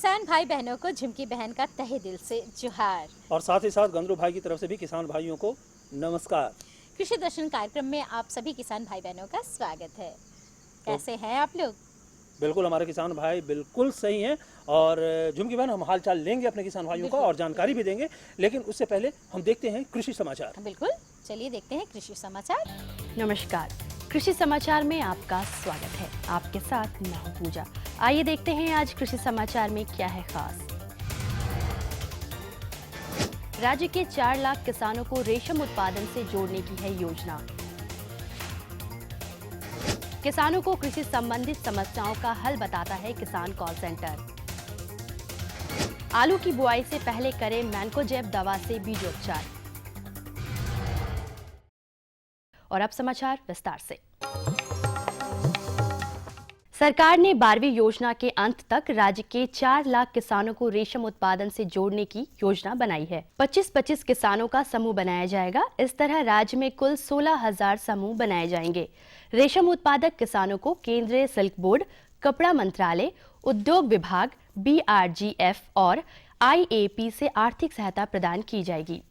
किसान भाई बहनों को झुमकी बहन का तहे दिल से जोहार और साथ ही साथ गंदरू भाई की तरफ से भी किसान भाइयों को नमस्कार। कृषि दर्शन कार्यक्रम में आप सभी किसान भाई बहनों का स्वागत है। कैसे हैं आप लोग? बिल्कुल, हमारे किसान भाई बिल्कुल सही हैं। और झुमकी बहन, हम हाल चाल लेंगे अपने किसान भाइयों का और जानकारी भी देंगे, लेकिन उससे पहले हम देखते हैं कृषि समाचार। बिल्कुल, चलिए देखते हैं कृषि समाचार। नमस्कार, कृषि समाचार में आपका स्वागत है। आपके साथ मैं हूं पूजा। आइए देखते हैं आज कृषि समाचार में क्या है खास। राज्य के 4 लाख किसानों को रेशम उत्पादन से जोड़ने की है योजना। किसानों को कृषि संबंधित समस्याओं का हल बताता है किसान कॉल सेंटर। आलू की बुआई से पहले करें मैनकोजेब दवा से बीजोपचार। और अब समाचार विस्तार से। सरकार ने 12वीं योजना के अंत तक राज्य के 4 लाख किसानों को रेशम उत्पादन से जोड़ने की योजना बनाई है। 25-25 किसानों का समूह बनाया जाएगा। इस तरह राज्य में कुल 16,000 समूह बनाए जाएंगे। रेशम उत्पादक किसानों को केंद्रीय सिल्क बोर्ड, कपड़ा मंत्रालय, उद्योग विभाग, BRGF और IAP से आर्थिक सहायता प्रदान की जाएगी।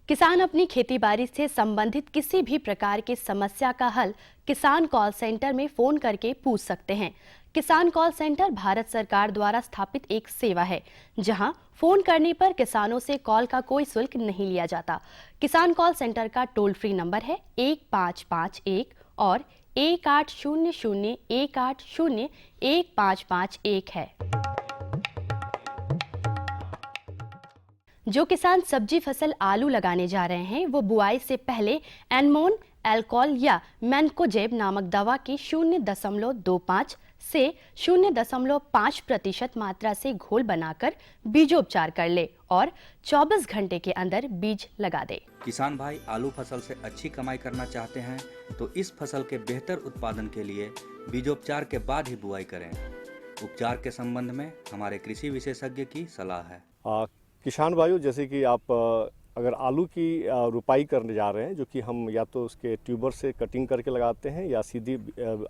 किसान अपनी खेतीबाड़ी से संबंधित किसी भी प्रकार की समस्या का हल किसान कॉल सेंटर में फोन करके पूछ सकते हैं। किसान कॉल सेंटर भारत सरकार द्वारा स्थापित एक सेवा है, जहां फोन करने पर किसानों से कॉल का कोई शुल्क नहीं लिया जाता। किसान कॉल सेंटर का टोल फ्री नंबर है 1551 और 1800-180-1551 है। जो किसान सब्जी फसल आलू लगाने जा रहे हैं, वो बुआई से पहले एनमोन एल्कोहल या मैनकोजेब नामक दवा की 0.25 से 0.5% मात्रा से घोल बनाकर बीजोपचार कर ले और 24 घंटे के अंदर बीज लगा दे। किसान भाई आलू फसल से अच्छी कमाई करना चाहते हैं तो इस फसल के बेहतर उत्पादन के लिए बीजोपचार के बाद ही बुआई करें। उपचार के संबंध में हमारे कृषि विशेषज्ञ की सलाह है। किसान भाइयों, जैसे कि आप अगर आलू की रुपाई करने जा रहे हैं, जो कि हम या तो उसके ट्यूबर से कटिंग करके लगाते हैं या सीधी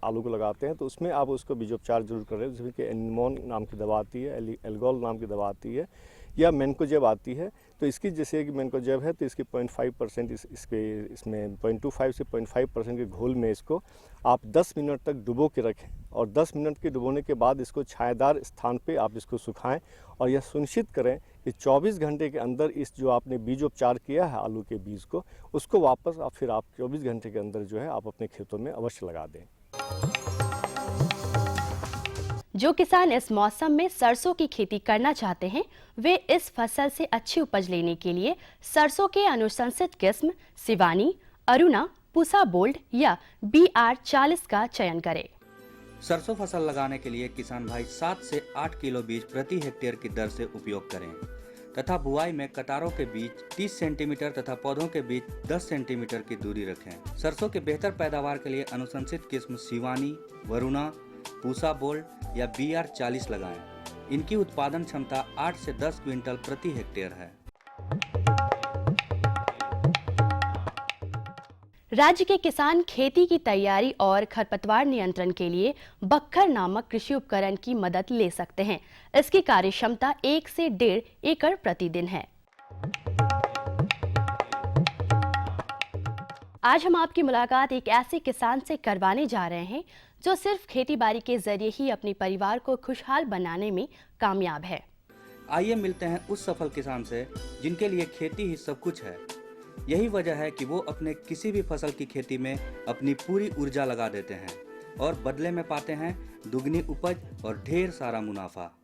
आलू को लगाते हैं, तो उसमें आप उसको बीजोपचार जरूर करें। जिसमें कि एनमोन नाम की दवा आती है, एल्कोहल नाम की दवा आती है या मैनकोजेब आती है। तो इसकी जैसे कि मैनकोजेब है तो इसकी 0.5% इसमें 0.25 से 0.5% के घोल में इसको आप 10 मिनट तक डुबो के रखें और 10 मिनट के डुबोने के बाद इसको छायादार स्थान पे आप इसको सुखाएं और यह सुनिश्चित करें कि 24 घंटे के अंदर इस जो आपने बीजोपचार किया है आलू के बीज को, उसको वापस आप 24 घंटे के अंदर जो है आप अपने खेतों में अवश्य लगा दें। जो किसान इस मौसम में सरसों की खेती करना चाहते हैं, वे इस फसल से अच्छी उपज लेने के लिए सरसों के अनुशंसित किस्म सिवानी, अरुणा, पूसा बोल्ड या BR40 का चयन करें। सरसों फसल लगाने के लिए किसान भाई 7 से 8 किलो बीज प्रति हेक्टेयर की दर से उपयोग करें तथा बुआई में कतारों के बीच 30 सेंटीमीटर तथा पौधों के बीच 10 सेंटीमीटर की दूरी रखें। सरसों के बेहतर पैदावार के लिए अनुशंसित किस्म सिवानी, वरुणा, पूसा बोल्ड या BR40 लगाएं। इनकी उत्पादन क्षमता 8 से 10 क्विंटल प्रति हेक्टेयर है। राज्य के किसान खेती की तैयारी और खरपतवार नियंत्रण के लिए बक्खर नामक कृषि उपकरण की मदद ले सकते हैं। इसकी कार्यक्षमता 1 से 1.5 एकड़ प्रतिदिन है। आज हम आपकी मुलाकात एक ऐसे किसान से करवाने जा रहे हैं जो सिर्फ खेतीबाड़ी के जरिए ही अपने परिवार को खुशहाल बनाने में कामयाब है। आइए मिलते हैं उस सफल किसान से जिनके लिए खेती ही सब कुछ है। यही वजह है कि वो अपने किसी भी फसल की खेती में अपनी पूरी ऊर्जा लगा देते हैं और बदले में पाते हैं दुगनी उपज और ढेर सारा मुनाफा।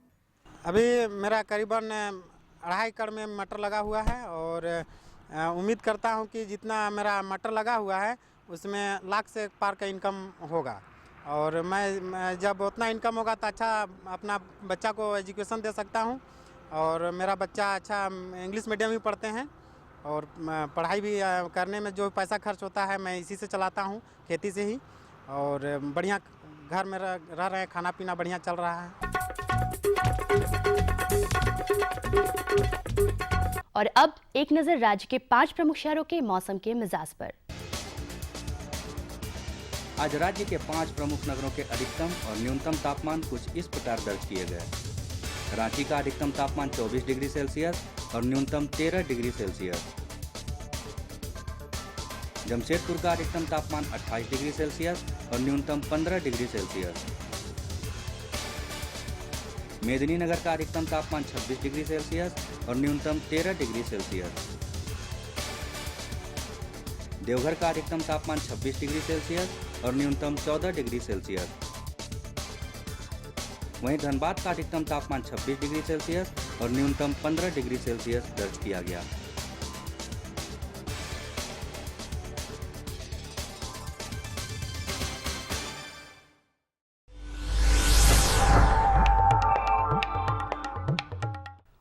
अभी मेरा करीबन 2.5 एकड़ में मटर लगा हुआ है और उम्मीद करता हूं कि जितना मेरा मटर लगा हुआ है उसमें लाख से पार का इनकम होगा। और मैं जब उतना इनकम होगा तो अच्छा अपना बच्चा को एजुकेशन दे सकता हूं। और मेरा बच्चा अच्छा इंग्लिश मीडियम ही पढ़ते हैं और पढ़ाई भी करने में जो पैसा खर्च होता है मैं इसी से चलाता हूं, खेती से ही। और बढ़िया घर में रह रहे हैं, खाना पीना बढ़िया चल रहा है। और अब एक नजर राज्य के 5 प्रमुख शहरों के मौसम के मिजाज पर। आज राज्य के 5 प्रमुख नगरों के अधिकतम और न्यूनतम तापमान कुछ इस प्रकार दर्ज किए गए। रांची का अधिकतम तापमान 24 डिग्री सेल्सियस और न्यूनतम 13 डिग्री सेल्सियस। जमशेदपुर का अधिकतम तापमान 28 डिग्री सेल्सियस और न्यूनतम 15 डिग्री सेल्सियस। मेदिनीनगर का अधिकतम तापमान 26 डिग्री सेल्सियस और न्यूनतम 13 डिग्री सेल्सियस। देवघर का अधिकतम तापमान 26 डिग्री सेल्सियस और न्यूनतम 14 डिग्री सेल्सियस। वहीं धनबाद का अधिकतम तापमान 26 डिग्री सेल्सियस और न्यूनतम 15 डिग्री सेल्सियस दर्ज किया गया।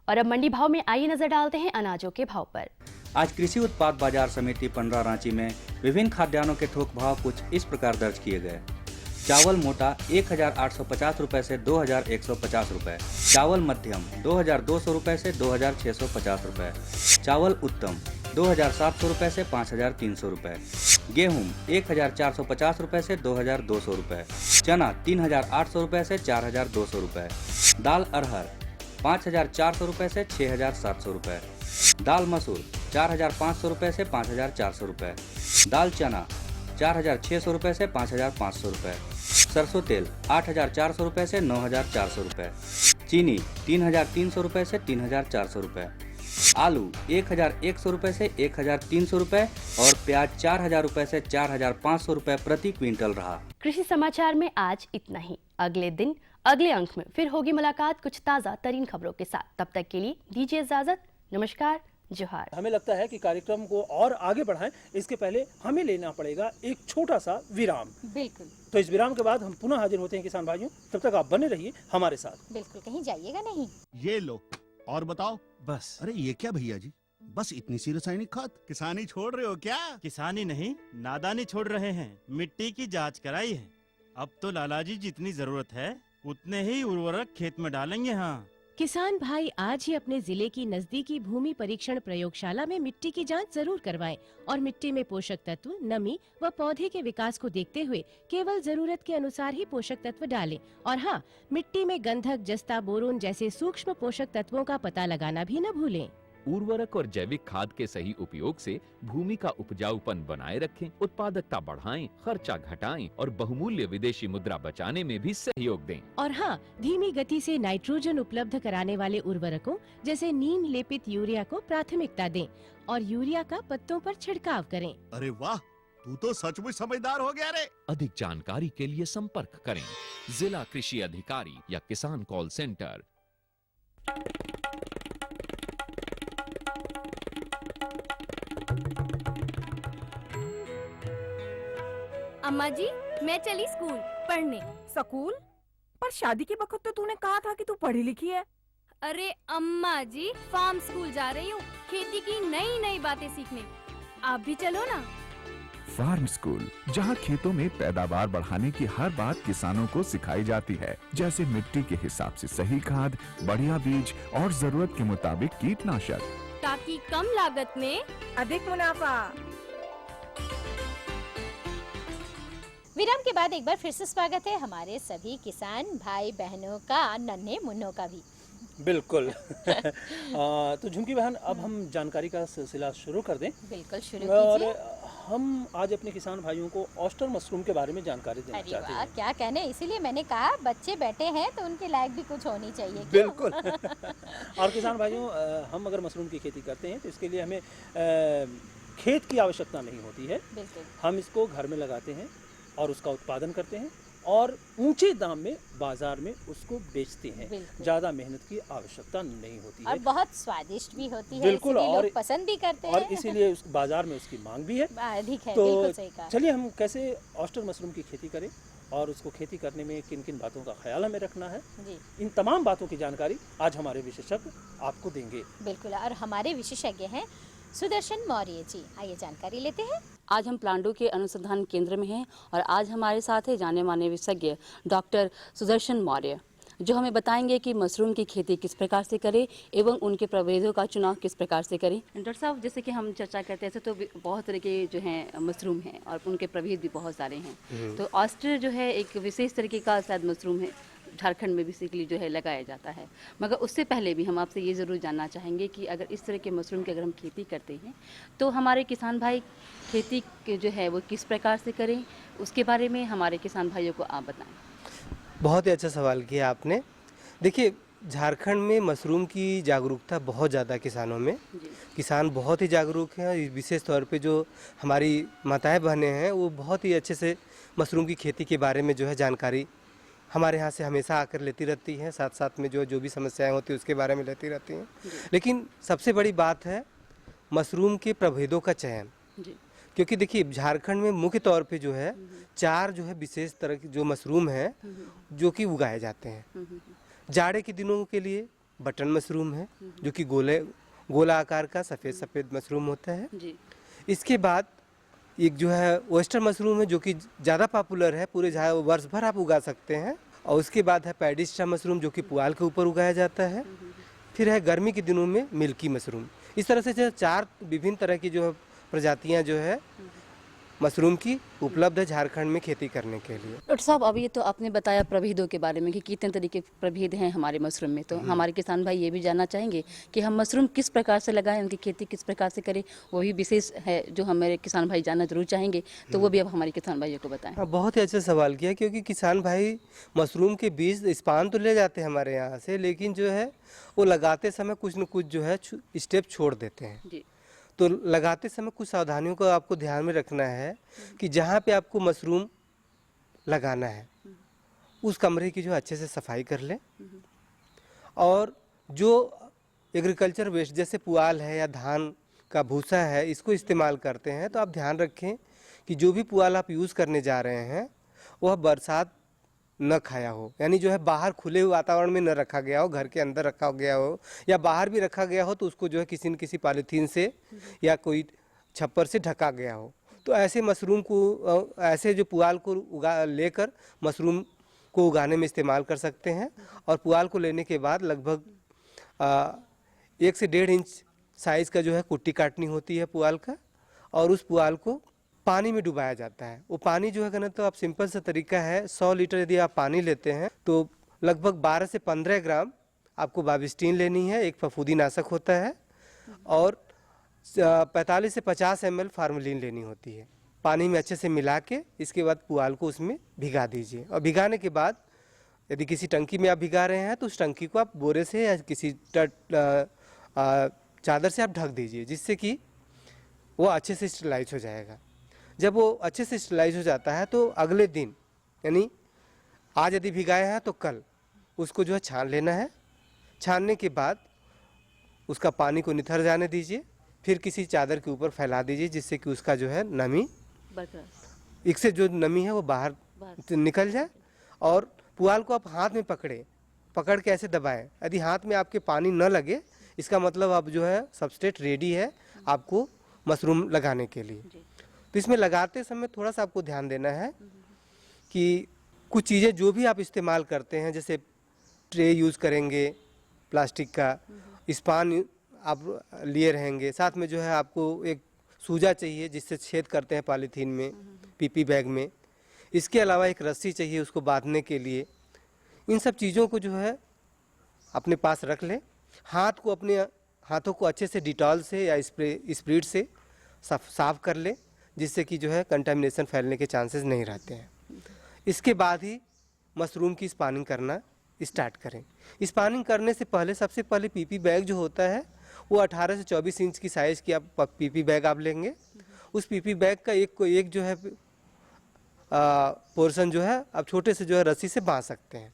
और अब मंडी भाव में आइए नजर डालते हैं अनाजों के भाव पर। आज कृषि उत्पाद बाजार समिति पंडरा रांची में विभिन्न खाद्यान्नों के थोक भाव कुछ इस प्रकार दर्ज किए गए। चावल मोटा 1850 रुपए से 2150 रुपए, चावल मध्यम 2200 रुपए से 2650 रुपए, चावल उत्तम 2700 रुपए से 5300 रुपए, गेहूं 1450 रुपए से 2200 रुपए, चना 3800 रुपए से 4200 रुपए, दाल अरहर 5400 रुपए से 6700 रुपए, दाल मसूर 4500 रुपए से 5400 रुपए, दाल चना 4600 रुपए से 5500 रुपए, सरसों तेल 8400 रुपए से 9400 रुपए, चीनी 3300 रुपए से 3400 रुपए, आलू 1100 रुपए से 1300 रुपए और प्याज 4000 रुपए से 4500 रुपए प्रति क्विंटल रहा। कृषि समाचार में आज इतना ही। अगले दिन अगले अंक में फिर होगी मुलाकात कुछ ताज़ा तरीन खबरों के साथ। तब तक के लिए दीजिए इजाजत। नमस्कार, जोहार। हमें लगता है कि कार्यक्रम को और आगे बढ़ाएं, इसके पहले हमें लेना पड़ेगा एक छोटा सा विराम। बिल्कुल तो इस विराम के बाद हम पुनः हाजिर होते हैं किसान भाइयों। तब तक आप बने रहिए हमारे साथ। बिल्कुल, कहीं जाइएगा नहीं। ये लो और बताओ। बस। अरे ये क्या भैया जी, बस इतनी सी रासायनिक खाद? किसानी छोड़ रहे हो क्या? किसानी नहीं, नादानी छोड़ रहे हैं। मिट्टी की जांच कराई है। अब तो लालाजी जितनी जरूरत है उतने ही उर्वरक खेत में डालेंगे। हाँ, किसान भाई आज ही अपने जिले की नजदीकी भूमि परीक्षण प्रयोगशाला में मिट्टी की जांच जरूर करवाएं और मिट्टी में पोषक तत्व, नमी व पौधे के विकास को देखते हुए केवल जरूरत के अनुसार ही पोषक तत्व डालें। और हाँ, मिट्टी में गंधक, जस्ता, बोरोन जैसे सूक्ष्म पोषक तत्वों का पता लगाना भी न भूलें। उर्वरक और जैविक खाद के सही उपयोग से भूमि का उपजाऊपन बनाए रखें, उत्पादकता बढ़ाएं, खर्चा घटाएं और बहुमूल्य विदेशी मुद्रा बचाने में भी सहयोग दें। और हाँ, धीमी गति से नाइट्रोजन उपलब्ध कराने वाले उर्वरकों जैसे नीम लेपित यूरिया को प्राथमिकता दें और यूरिया का पत्तों पर छिड़काव करें। अरे वाह, तू तो सचमुच समझदार हो गया रे। अधिक जानकारी के लिए संपर्क करें जिला कृषि अधिकारी या किसान कॉल सेंटर। अम्मा जी, मैं चली स्कूल पढ़ने। स्कूल? पर शादी के वक्त तो तूने कहा था कि तू पढ़ी लिखी है। अरे अम्मा जी, फार्म स्कूल जा रही हूँ खेती की नई नई बातें सीखने। आप भी चलो ना। फार्म स्कूल, जहाँ खेतों में पैदावार बढ़ाने की हर बात किसानों को सिखाई जाती है, जैसे मिट्टी के हिसाब से सही खाद, बढ़िया बीज और जरूरत के मुताबिक कीटनाशक, ताकि कम लागत में अधिक मुनाफा। विराम के बाद एक बार फिर से स्वागत है हमारे सभी किसान भाई बहनों का, नन्हे मुन्नों का भी। बिल्कुल। तो झुमकी बहन, अब हम जानकारी का सिलसिला शुरू कर दें। बिल्कुल, शुरू और कीजिए। हम आज अपने किसान भाइयों को ऑस्टर मशरूम के बारे में जानकारी देना चाहते हैं। क्या कहने, इसीलिए मैंने कहा बच्चे बैठे हैं तो उनके लायक भी कुछ होनी चाहिए। बिल्कुल। और किसान भाइयों, हम अगर मशरूम की खेती करते हैं तो इसके लिए हमें खेत की आवश्यकता नहीं होती है। बिल्कुल। हम इसको घर में लगाते हैं और उसका उत्पादन करते हैं और ऊंचे दाम में बाजार में उसको बेचते हैं। ज्यादा मेहनत की आवश्यकता नहीं होती है और बहुत स्वादिष्ट भी होती है। बिल्कुल, और लोग पसंद भी करते हैं और इसीलिए उस बाजार में उसकी मांग भी है, अधिक है। तो बिल्कुल सही कहा। चलिए हम कैसे ऑस्टर मशरूम की खेती करें और उसको खेती करने में किन किन बातों का ख्याल हमें रखना है, इन तमाम बातों की जानकारी आज हमारे विशेषज्ञ आपको देंगे। बिल्कुल, और हमारे विशेषज्ञ हैं सुदर्शन मौर्य जी। आइए जानकारी लेते हैं। आज हम प्लांटों के अनुसंधान केंद्र में हैं और आज हमारे साथ है जाने माने विशेषज्ञ डॉक्टर सुदर्शन मौर्य। जो हमें बताएंगे कि मशरूम की खेती किस प्रकार से करें एवं उनके प्रभेदों का चुनाव किस प्रकार से करें। डॉक्टर साहब, जैसे कि हम चर्चा करते हैं तो बहुत तरह के जो हैं मशरूम हैं और उनके प्रभेद भी बहुत सारे हैं। तो ऑस्टर जो है एक विशेष तरीके का शायद मशरूम है, झारखंड में बेसिकली जो है लगाया जाता है। मगर उससे पहले भी हम आपसे ये ज़रूर जानना चाहेंगे कि अगर इस तरह के मशरूम की अगर हम खेती करते हैं तो हमारे किसान भाई खेती जो है वो किस प्रकार से करें, उसके बारे में हमारे किसान भाइयों को आप बताएं। बहुत ही अच्छा सवाल किया आपने। देखिए, झारखंड में मशरूम की जागरूकता बहुत ज़्यादा किसानों में, किसान बहुत ही जागरूक हैं। विशेष तौर पे जो हमारी माताएं बहनें हैं वो बहुत ही अच्छे से मशरूम की खेती के बारे में जो है जानकारी हमारे यहाँ से हमेशा आकर लेती रहती हैं, साथ साथ में जो भी समस्याएं होती हैं उसके बारे में लेती रहती हैं। लेकिन सबसे बड़ी बात है मशरूम के प्रभेदों का चयन, क्योंकि देखिए झारखंड में मुख्य तौर पे जो है 4 जो है विशेष तरह के जो मशरूम हैं जो कि उगाए जाते हैं। जाड़े के दिनों के लिए बटन मशरूम है जो कि गोला आकार का सफ़ेद मशरूम होता है। इसके बाद एक जो है ओयस्टर मशरूम है जो कि ज़्यादा पॉपुलर है, पूरे वर्ष भर आप उगा सकते हैं। और उसके बाद है पैडिस्टा मशरूम जो कि पुआल के ऊपर उगाया जाता है। फिर है गर्मी के दिनों में मिल्की मशरूम। इस तरह से जो 4 विभिन्न तरह की जो प्रजातियां जो है मशरूम की उपलब्ध है झारखंड में खेती करने के लिए। डॉक्टर साहब, अभी तो आपने बताया प्रभेदों के बारे में कि कितने तरीके के प्रभेद हैं हमारे मशरूम में, तो हमारे किसान भाई ये भी जानना चाहेंगे कि हम मशरूम किस प्रकार से लगाएं, उनकी खेती किस प्रकार से करें, वो भी विशेष है जो हमारे किसान भाई जानना जरूर चाहेंगे, तो वो भी अब हमारे किसान भाइयों को बताएं। बहुत ही अच्छा सवाल किया, क्योंकि किसान भाई मशरूम के बीज स्पान तो ले जाते हैं हमारे यहाँ से, लेकिन जो है वो लगाते समय कुछ न कुछ जो है स्टेप छोड़ देते हैं। तो लगाते समय कुछ सावधानियों को आपको ध्यान में रखना है कि जहाँ पे आपको मशरूम लगाना है उस कमरे की जो अच्छे से सफाई कर लें। और जो एग्रीकल्चर वेस्ट जैसे पुआल है या धान का भूसा है इसको इस्तेमाल करते हैं, तो आप ध्यान रखें कि जो भी पुआल आप यूज़ करने जा रहे हैं वह बरसात न खाया हो, यानी जो है बाहर खुले हुए वातावरण में न रखा गया हो, घर के अंदर रखा गया हो या बाहर भी रखा गया हो तो उसको जो है किसी न किसी पॉलीथीन से या कोई छप्पर से ढका गया हो। तो ऐसे मशरूम को, ऐसे जो पुआल को लेकर मशरूम को उगाने में इस्तेमाल कर सकते हैं। और पुआल को लेने के बाद लगभग 1 से 1.5 इंच साइज़ का जो है कुट्टी काटनी होती है पुआल का, और उस पुआल को पानी में डुबाया जाता है। वो पानी जो है कहना तो आप सिंपल सा तरीका है, 100 लीटर यदि आप पानी लेते हैं तो लगभग 12 से 15 ग्राम आपको बाविस्टीन लेनी है, एक फफूंदी नाशक होता है, और 45 से 50 ml फार्मलिन लेनी होती है। पानी में अच्छे से मिला के इसके बाद पुआल को उसमें भिगा दीजिए। और भिगाने के बाद यदि किसी टंकी में आप भिगा रहे हैं तो उस टंकी को आप बोरे से या किसी चादर से आप ढक दीजिए, जिससे कि वो अच्छे से स्टेलाइज हो जाएगा। जब वो अच्छे से स्टेलाइज हो जाता है तो अगले दिन, यानी आज यदि भिगाए हैं तो कल उसको जो है छान लेना है। छानने के बाद उसका पानी को निथर जाने दीजिए, फिर किसी चादर के ऊपर फैला दीजिए, जिससे कि उसका जो है नमी, इससे जो नमी है वो बाहर निकल जाए। और पुआल को आप हाथ में पकड़ के ऐसे दबाएं। यदि हाथ में आपके पानी न लगे इसका मतलब आप जो है सबस्ट्रेट रेडी है आपको मशरूम लगाने के लिए। तो इसमें लगाते समय थोड़ा सा आपको ध्यान देना है कि कुछ चीज़ें जो भी आप इस्तेमाल करते हैं, जैसे ट्रे यूज़ करेंगे प्लास्टिक का, स्पान आप लिए रहेंगे, साथ में जो है आपको एक सूजा चाहिए जिससे छेद करते हैं पॉलीथीन में, पीपी बैग में। इसके अलावा एक रस्सी चाहिए उसको बांधने के लिए। इन सब चीज़ों को जो है अपने पास रख लें। अपने हाथों को अच्छे से डिटॉल से या स्प्रिट से साफ कर लें, जिससे कि जो है कंटामिनेशन फैलने के चांसेस नहीं रहते हैं। इसके बाद ही मशरूम की स्पानिंग करना स्टार्ट करें। स्पानिंग करने से पहले सबसे पहले पीपी बैग जो होता है वो 18 से 24 इंच की साइज़ की आप पीपी बैग आप लेंगे। उस पीपी बैग का एक जो है पोर्शन जो है आप छोटे से जो है रस्सी से बांध सकते हैं।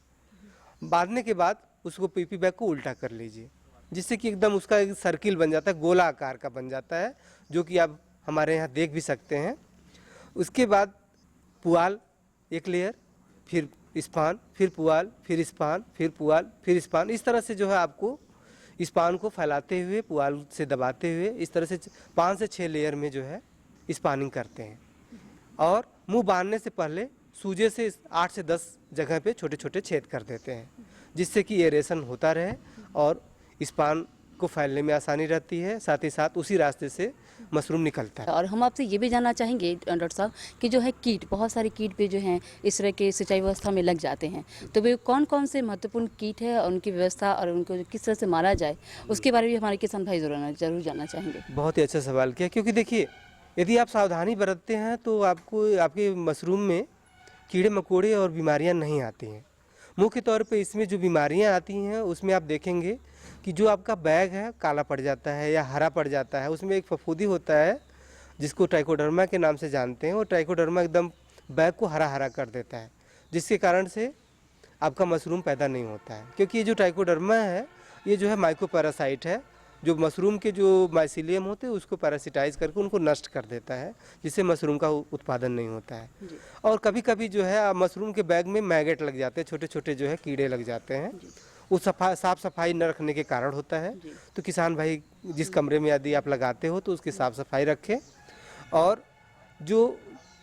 बांधने के बाद उसको पीपी बैग को उल्टा कर लीजिए, जिससे कि एकदम उसका एक सर्किल बन जाता है, गोला आकार का बन जाता है, जो कि आप हमारे यहाँ देख भी सकते हैं। उसके बाद पुआल एक लेयर, फिर स्पान, फिर पुआल, फिर स्पान, फिर पुआल, फिर स्पान। इस तरह से जो है आपको स्पान को फैलाते हुए, पुआल से दबाते हुए, इस तरह से 5 से 6 लेयर में जो है स्पानिंग करते हैं। और मुंह बांधने से पहले सूजे से 8 से 10 जगह पे छोटे छोटे छेद कर देते हैं, जिससे कि एरेशन होता रहे और स्पान को फैलने में आसानी रहती है, साथ ही साथ उसी रास्ते से मशरूम निकलता है। और हम आपसे ये भी जानना चाहेंगे डॉक्टर साहब कि जो है कीट, बहुत सारे कीट भी जो हैं इस तरह के सिंचाई व्यवस्था में लग जाते हैं, तो वे कौन कौन से महत्वपूर्ण कीट है और उनकी व्यवस्था और उनको किस तरह से मारा जाए उसके बारे में हमारे किसान भाई जरूर जानना चाहेंगे। बहुत ही अच्छा सवाल किया, क्योंकि देखिए यदि आप सावधानी बरतते हैं तो आपको आपके मशरूम में कीड़े मकोड़े और बीमारियां नहीं आती हैं। मुख्य तौर पे इसमें जो बीमारियां आती हैं उसमें आप देखेंगे कि जो आपका बैग है काला पड़ जाता है या हरा पड़ जाता है, उसमें एक फफूंदी होता है जिसको ट्राइकोडर्मा के नाम से जानते हैं। वो ट्राइकोडर्मा एकदम बैग को हरा हरा कर देता है, जिसके कारण से आपका मशरूम पैदा नहीं होता है। क्योंकि ये जो ट्राइकोडर्मा है ये जो है माइक्रो पैरासाइट है, जो मशरूम के जो माइसीलियम होते हैं उसको पैरासिटाइज करके उनको नष्ट कर देता है, जिससे मशरूम का उत्पादन नहीं होता है। और कभी कभी जो है मशरूम के बैग में मैगेट लग जाते हैं, छोटे छोटे जो है कीड़े लग जाते हैं। वो साफ सफाई न रखने के कारण होता है। तो किसान भाई जिस कमरे में यदि आप लगाते हो तो उसकी साफ सफाई रखें। और जो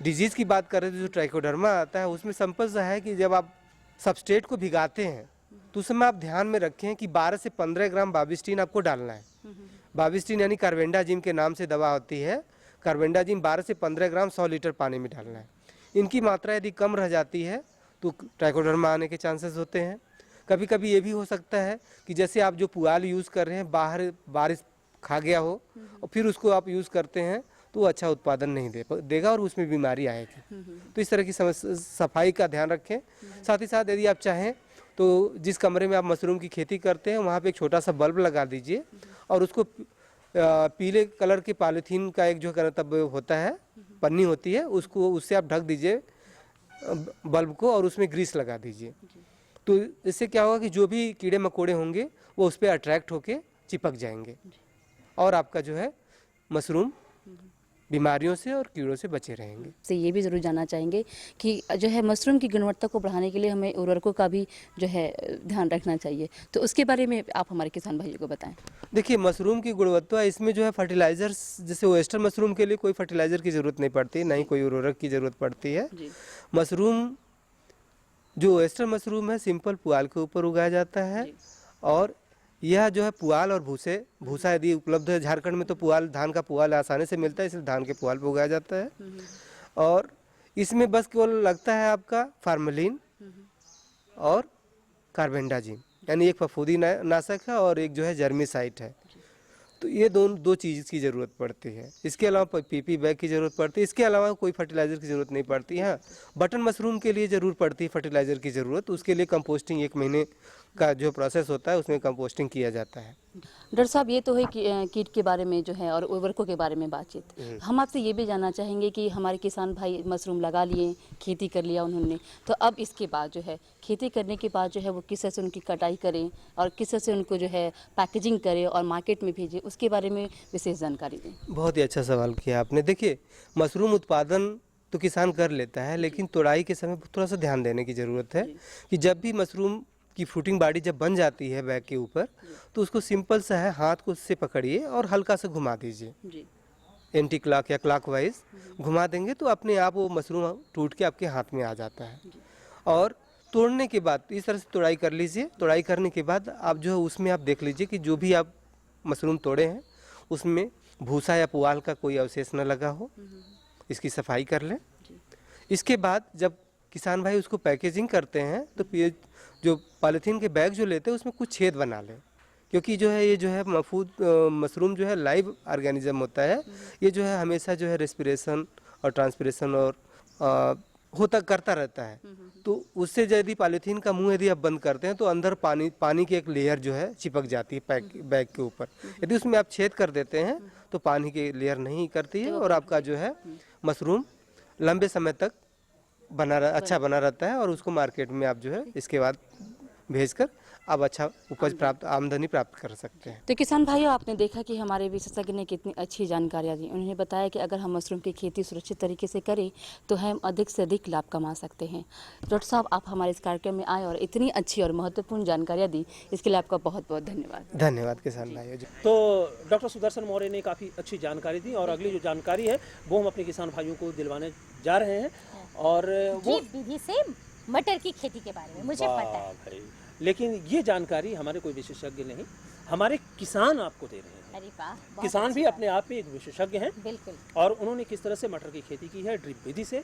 डिजीज़ की बात कर रहे थे, जो ट्राइकोडर्मा आता है, उसमें सिंपल सा है कि जब आप सबस्ट्रेट को भिगाते हैं तो उस समय आप ध्यान में रखें कि 12 से 15 ग्राम बाविस्टीन आपको डालना है। बाविस्टीन यानी कार्बेंडाजिम के नाम से दवा होती है। कार्बेंडाजिम 12 से 15 ग्राम 100 लीटर पानी में डालना है। इनकी मात्रा यदि कम रह जाती है तो ट्राइकोडर्मा आने के चांसेस होते हैं। कभी कभी ये भी हो सकता है कि जैसे आप जो पुआल यूज़ कर रहे हैं बाहर बारिश खा गया हो और फिर उसको आप यूज़ करते हैं तो वो अच्छा उत्पादन नहीं देगा और उसमें बीमारी आएगी। तो इस तरह की सफाई का ध्यान रखें। साथ ही साथ यदि आप चाहें तो जिस कमरे में आप मशरूम की खेती करते हैं वहाँ पे एक छोटा सा बल्ब लगा दीजिए और उसको पीले कलर के पॉलीथीन का एक जो तब होता है, पन्नी होती है, उसको उससे आप ढक दीजिए बल्ब को और उसमें ग्रीस लगा दीजिए। तो इससे क्या होगा कि जो भी कीड़े मकोड़े होंगे वो उस पर अट्रैक्ट होके चिपक जाएंगे और आपका जो है मशरूम बीमारियों से और कीड़ों से बचे रहेंगे। से ये भी ज़रूर जानना चाहेंगे कि जो है मशरूम की गुणवत्ता को बढ़ाने के लिए हमें उर्वरकों का भी जो है ध्यान रखना चाहिए, तो उसके बारे में आप हमारे किसान भाइयों को बताएं। देखिए मशरूम की गुणवत्ता, इसमें जो है फर्टिलाइजर्स, जैसे वेस्टर मशरूम के लिए कोई फर्टिलाइजर की ज़रूरत नहीं पड़ती, ना ही कोई उर्वरक की ज़रूरत पड़ती है। मशरूम जो वेस्टर मशरूम है सिंपल पुआल के ऊपर उगाया जाता है और यह जो है पुआल और भूसा यदि उपलब्ध है, झारखंड में तो पुआल, धान का पुआल आसानी से मिलता है, इसलिए धान के पुआल पर उगाया जाता है। और इसमें बस केवल लगता है आपका फार्मेलिन और कार्बेंडाजिम, यानी एक फफूंदी नाशक है और एक जो है जर्मीसाइड है। तो ये दो चीज़ की ज़रूरत पड़ती है। इसके अलावा पीपी बैग की ज़रूरत पड़ती है। इसके अलावा कोई फर्टिलाइज़र की ज़रूरत नहीं पड़ती है। बटन मशरूम के लिए ज़रूर पड़ती है फर्टिलाइज़र की ज़रूरत। उसके लिए कंपोस्टिंग 1 महीने का जो प्रोसेस होता है उसमें कंपोस्टिंग किया जाता है। डॉक्टर साहब ये तो है कीट के बारे में जो है और उर्वरकों के बारे में बातचीत। हम आपसे ये भी जानना चाहेंगे कि हमारे किसान भाई मशरूम लगा लिए, खेती कर लिया उन्होंने, तो अब इसके बाद जो है खेती करने के बाद जो है वो किस तरह से उनकी कटाई करें और किस तरह से उनको जो है पैकेजिंग करें और मार्केट में भेजें, उसके बारे में विशेष जानकारी दें। बहुत ही अच्छा सवाल किया आपने। देखिए मशरूम उत्पादन तो किसान कर लेता है, लेकिन तोड़ाई के समय थोड़ा सा ध्यान देने की ज़रूरत है कि जब भी मशरूम की फ्रूटिंग बॉडी जब बन जाती है बैग के ऊपर तो उसको सिंपल सा है, हाथ को उससे पकड़िए और हल्का सा घुमा दीजिए, एंटी क्लॉक या क्लॉकवाइज घुमा देंगे तो अपने आप वो मशरूम टूट के आपके हाथ में आ जाता है। और तोड़ने के बाद इस तरह से तोड़ाई कर लीजिए। तोड़ाई करने के बाद आप जो है उसमें आप देख लीजिए कि जो भी आप मशरूम तोड़े हैं उसमें भूसा या पुआल का कोई अवशेष न लगा हो, इसकी सफाई कर लें। इसके बाद जब किसान भाई उसको पैकेजिंग करते हैं तो जो पॉलीथीन के बैग जो लेते हैं उसमें कुछ छेद बना लें, क्योंकि जो है ये जो है मशरूम जो है लाइव ऑर्गेनिज्म होता है। ये जो है हमेशा जो है रेस्पिरेशन और ट्रांसपिरेशन और करता रहता है। तो उससे यदि पॉलीथीन का मुंह यदि आप बंद करते हैं तो अंदर पानी की एक लेयर जो है चिपक जाती है बैग के ऊपर। यदि उसमें आप छेद कर देते हैं तो पानी की लेयर नहीं करती है और आपका जो है मशरूम लंबे समय तक अच्छा बना रहता है और उसको मार्केट में आप जो है इसके बाद भेजकर आप अच्छा उपज आमदनी प्राप्त कर सकते हैं। तो किसान भाइयों, आपने देखा कि हमारे विशेषज्ञ ने कितनी अच्छी जानकारियाँ दी। उन्होंने बताया कि अगर हम मशरूम की खेती सुरक्षित तरीके से करें तो हम अधिक से अधिक लाभ कमा सकते हैं। डॉक्टर साहब, आप हमारे इस कार्यक्रम में आए और इतनी अच्छी और महत्वपूर्ण जानकारियाँ दी, इसके लिए आपका बहुत बहुत धन्यवाद। धन्यवाद किसान भाइयों। तो डॉक्टर सुदर्शन मौर्य ने काफ़ी अच्छी जानकारी दी और अगली जो जानकारी है वो हम अपने किसान भाइयों को दिलवाने जा रहे हैं। और वो विधि से मटर की खेती के बारे में मुझे पता है। भाई लेकिन ये जानकारी हमारे कोई विशेषज्ञ नहीं, हमारे किसान आपको दे रहे हैं। अरे वाह, बहुत किसान अच्छी भी बात अपने आप में एक विशेषज्ञ हैं। बिल्कुल। और उन्होंने किस तरह से मटर की खेती की है ड्रिप विधि से,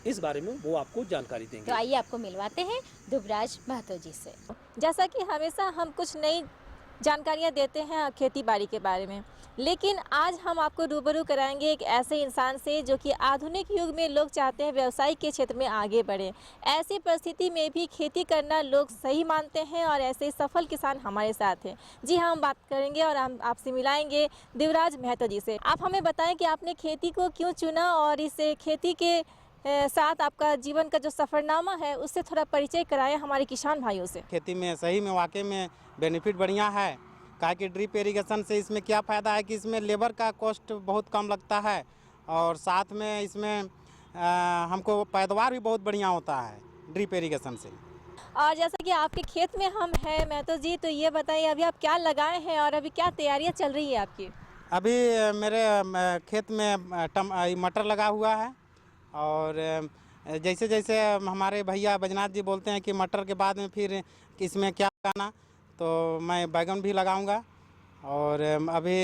इस बारे में वो आपको जानकारी देंगे। तो आइए आपको मिलवाते हैं दुबराज महतो जी से। जैसा कि हमेशा हम कुछ नई जानकारियाँ देते हैं खेती बाड़ी के बारे में, लेकिन आज हम आपको रूबरू कराएंगे एक ऐसे इंसान से जो कि आधुनिक युग में लोग चाहते हैं व्यवसाय के क्षेत्र में आगे बढ़े। ऐसी परिस्थिति में भी खेती करना लोग सही मानते हैं और ऐसे सफल किसान हमारे साथ हैं। जी हाँ, हम बात करेंगे और हम आपसे मिलाएंगे दुबराज महतो जी से। आप हमें बताएं कि आपने खेती को क्यों चुना और इस खेती के साथ आपका जीवन का जो सफ़रनामा है उससे थोड़ा परिचय कराएं हमारे किसान भाइयों से। खेती में सही में वाकई में बेनिफिट बढ़िया है, काहे कि ड्रिप इरिगेशन से इसमें क्या फ़ायदा है कि इसमें लेबर का कॉस्ट बहुत कम लगता है और साथ में इसमें हमको पैदावार भी बहुत बढ़िया होता है ड्रिप इरिगेशन से। और जैसा कि आपके खेत में हम हैं महतो जी, तो ये बताइए अभी आप क्या लगाए हैं और अभी क्या तैयारियाँ चल रही है आपकी? अभी मेरे खेत में मटर लगा हुआ है और जैसे जैसे हमारे भैया बैजनाथ जी बोलते हैं कि मटर के बाद में फिर इसमें क्या लगाना, तो मैं बैगन भी लगाऊंगा और अभी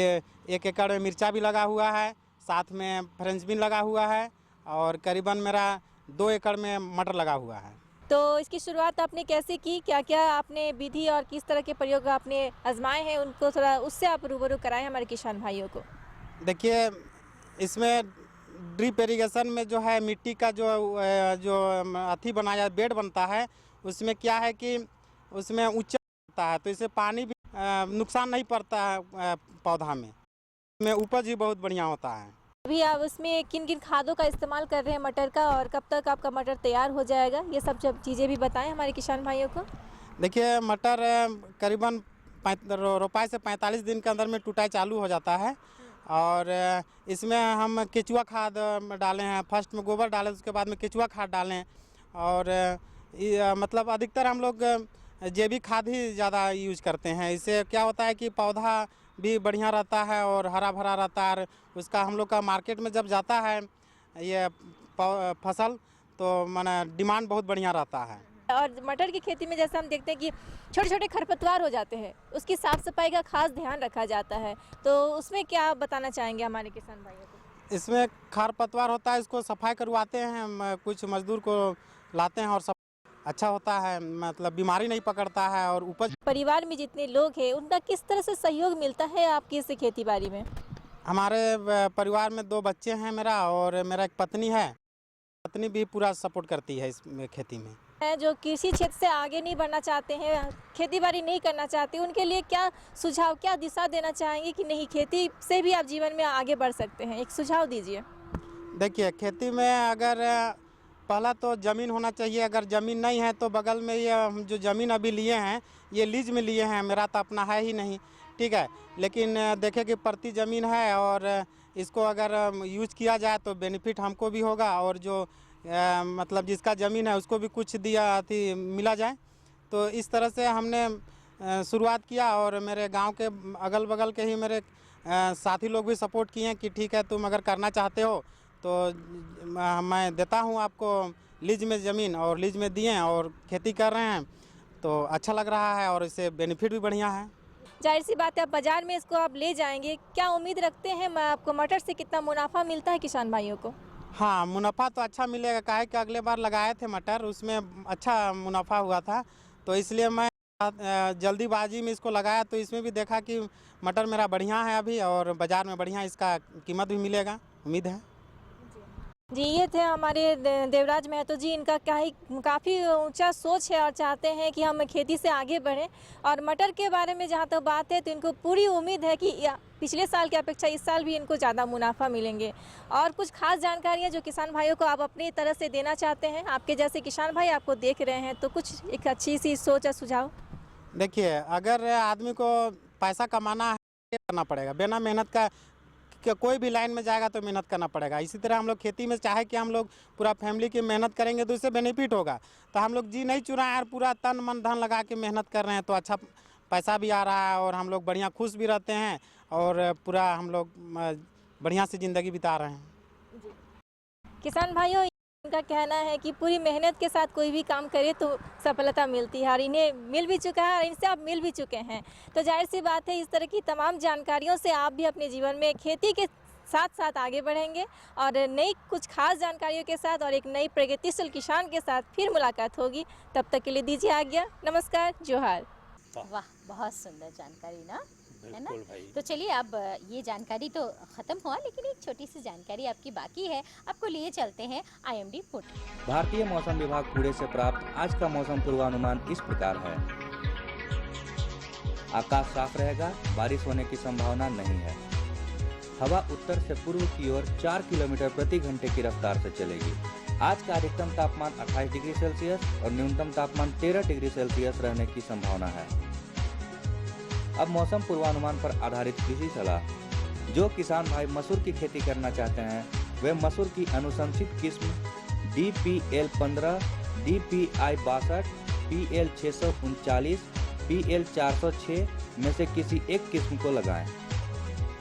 1 एकड़ में मिर्चा भी लगा हुआ है, साथ में फ्रेंच बीन लगा हुआ है और करीबन मेरा 2 एकड़ में मटर लगा हुआ है। तो इसकी शुरुआत आपने कैसे की, क्या क्या आपने विधि और किस तरह के प्रयोग आपने आजमाए हैं, उनको थोड़ा उससे आप रूबरू कराएं हमारे किसान भाइयों को। देखिए, इसमें ड्रिप इरिगेशन में जो है मिट्टी का जो अथी बनाया बेड बनता है, उसमें क्या है कि उसमें ऊंचा होता है तो इससे पानी भी नुकसान नहीं पड़ता है पौधा में, इसमें उपज भी बहुत बढ़िया होता है। अभी आप उसमें किन किन खादों का इस्तेमाल कर रहे हैं मटर का और कब तक आपका मटर तैयार हो जाएगा, ये सब चीज़ें भी बताएं हमारे किसान भाइयों को। देखिए, मटर करीबन रोपाई से 45 दिन के अंदर में टुटाई चालू हो जाता है और इसमें हम केचुआ खाद डाले हैं। फर्स्ट में गोबर डालें, उसके बाद में केचुआ खाद डालें और मतलब अधिकतर हम लोग जैविक खाद ही ज़्यादा यूज करते हैं। इससे क्या होता है कि पौधा भी बढ़िया रहता है और हरा भरा रहता है। उसका हम लोग का मार्केट में जब जाता है ये फसल तो माने डिमांड बहुत बढ़िया रहता है। और मटर की खेती में जैसे हम देखते हैं कि छोटे छोटे खरपतवार हो जाते हैं, उसकी साफ सफाई का खास ध्यान रखा जाता है, तो उसमें क्या बताना चाहेंगे हमारे किसान भाइयों को? इसमें खरपतवार होता है, इसको सफाई करवाते हैं, कुछ मजदूर को लाते हैं और सब अच्छा होता है, मतलब बीमारी नहीं पकड़ता है और उपज। परिवार में जितने लोग हैं उनका किस तरह से सहयोग मिलता है आपकी इस खेती बाड़ी में? हमारे परिवार में 2 बच्चे हैं मेरा और मेरा एक पत्नी है, पत्नी भी पूरा सपोर्ट करती है इस खेती में। जो कृषि क्षेत्र से आगे नहीं बढ़ना चाहते हैं, खेती बाड़ी नहीं करना चाहते, उनके लिए क्या सुझाव, क्या दिशा देना चाहेंगे कि नहीं खेती से भी आप जीवन में आगे बढ़ सकते हैं, एक सुझाव दीजिए। देखिए, खेती में अगर पहला तो ज़मीन होना चाहिए, अगर ज़मीन नहीं है तो बगल में ये हम जो ज़मीन अभी लिए हैं ये लीज में लिए हैं, मेरा तो अपना है ही नहीं, ठीक है, लेकिन देखें कि प्रति ज़मीन है और इसको अगर यूज किया जाए तो बेनिफिट हमको भी होगा और जो मतलब जिसका ज़मीन है उसको भी कुछ मिला जाए। तो इस तरह से हमने शुरुआत किया और मेरे गांव के अगल बगल के ही मेरे साथी लोग भी सपोर्ट किए कि ठीक है, तुम अगर करना चाहते हो तो मैं देता हूं आपको लीज में ज़मीन, और लीज में दिए और खेती कर रहे हैं तो अच्छा लग रहा है और इससे बेनिफिट भी बढ़िया है। जाहिर सी बात है, आप बाज़ार में इसको आप ले जाएंगे, क्या उम्मीद रखते हैं आपको मटर से कितना मुनाफा मिलता है किसान भाइयों को? हाँ, मुनाफा तो अच्छा मिलेगा, काहे कि अगले बार लगाए थे मटर, उसमें अच्छा मुनाफा हुआ था, तो इसलिए मैं जल्दीबाजी में इसको लगाया, तो इसमें भी देखा कि मटर मेरा बढ़िया है अभी और बाज़ार में बढ़िया इसका कीमत भी मिलेगा, उम्मीद है। जी, ये थे हमारे दुबराज महतो जी। इनका काफ़ी ऊंचा सोच है और चाहते हैं कि हम खेती से आगे बढ़ें, और मटर के बारे में जहाँ तक बात है तो इनको पूरी उम्मीद है कि पिछले साल की अपेक्षा इस साल भी इनको ज़्यादा मुनाफा मिलेंगे। और कुछ खास जानकारियाँ जो किसान भाइयों को आप अपनी तरह से देना चाहते हैं, आपके जैसे किसान भाई आपको देख रहे हैं, तो कुछ एक अच्छी सी सोच या सुझाव? देखिए, अगर आदमी को पैसा कमाना है करना पड़ेगा, बिना मेहनत का कोई भी लाइन में जाएगा तो मेहनत करना पड़ेगा। इसी तरह हम लोग खेती में चाहे कि हम लोग पूरा फैमिली की मेहनत करेंगे तो इससे बेनिफिट होगा। तो हम लोग जी नहीं चुराए और पूरा तन मन धन लगा के मेहनत कर रहे हैं तो अच्छा पैसा भी आ रहा है और हम लोग बढ़िया खुश भी रहते हैं और पूरा हम लोग बढ़िया से ज़िंदगी बिता रहे हैं। किसान भाइयों, उनका कहना है कि पूरी मेहनत के साथ कोई भी काम करे तो सफलता मिलती है और इन्हें मिल भी चुका है और इनसे आप मिल भी चुके हैं। तो जाहिर सी बात है, इस तरह की तमाम जानकारियों से आप भी अपने जीवन में खेती के साथ साथ आगे बढ़ेंगे और नई कुछ खास जानकारियों के साथ और एक नई प्रगतिशील किसान के साथ फिर मुलाकात होगी। तब तक के लिए दीजिए आज्ञा। नमस्कार, जोहार। वाह, बहुत सुंदर जानकारी ना, है ना? भाई। तो चलिए, अब ये जानकारी तो खत्म हुआ, लेकिन एक छोटी सी जानकारी आपकी बाकी है। आपको लिए चलते हैं IMD पुट। भारतीय मौसम विभाग पुणे से प्राप्त आज का मौसम पूर्वानुमान इस प्रकार है। आकाश साफ रहेगा, बारिश होने की संभावना नहीं है। हवा उत्तर से पूर्व की ओर 4 किलोमीटर प्रति घंटे की रफ्तार से चलेगी। आज का अधिकतम तापमान 28 डिग्री सेल्सियस और न्यूनतम तापमान 13 डिग्री सेल्सियस रहने की संभावना है। अब मौसम पूर्वानुमान पर आधारित कृषि सलाह। जो किसान भाई मसूर की खेती करना चाहते हैं, वे मसूर की अनुशंसित किस्म DPL 15, DPI 62, PL 639, PL 406 में से किसी एक किस्म को लगाएं।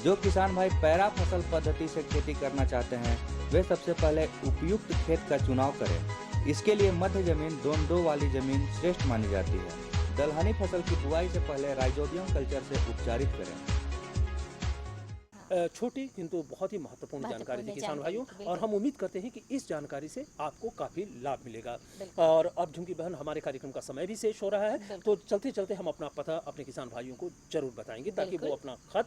जो किसान भाई पैरा फसल पद्धति से खेती करना चाहते हैं, वे सबसे पहले उपयुक्त खेत का चुनाव करें। इसके लिए मध्य जमीन दोंडों वाली जमीन श्रेष्ठ मानी जाती है। दलहनी फसल की बुआई से पहले राइजोबियम कल्चर से उपचारित करें। छोटी किंतु बहुत ही महत्वपूर्ण जानकारी थी किसान भाइयों, और हम उम्मीद करते हैं कि इस जानकारी से आपको काफ़ी लाभ मिलेगा। और अब झुमकी बहन, हमारे कार्यक्रम का समय भी शेष हो रहा है, तो चलते चलते हम अपना पता अपने किसान भाइयों को जरूर बताएंगे, ताकि वो अपना खत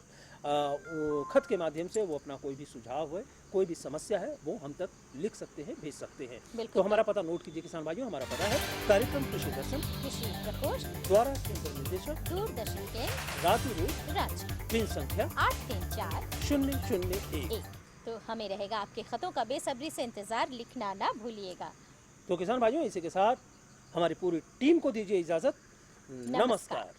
के माध्यम से वो अपना कोई भी सुझाव है, कोई भी समस्या है, वो हम तक लिख सकते हैं, भेज सकते हैं। तो हमारा पता नोट कीजिए किसान भाइयों। हमारा पता है कार्यक्रम कृषि दर्शन, कृषि प्रकोष्ठ, द्वारा केंद्र निदेशक, दूरदर्शन के रांची, पिन संख्या 8340001। तो हमें रहेगा आपके खतों का बेसब्री से इंतजार, लिखना ना भूलिएगा। तो किसान भाइयों, इसी के साथ हमारी पूरी टीम को दीजिए इजाजत। नमस्कार।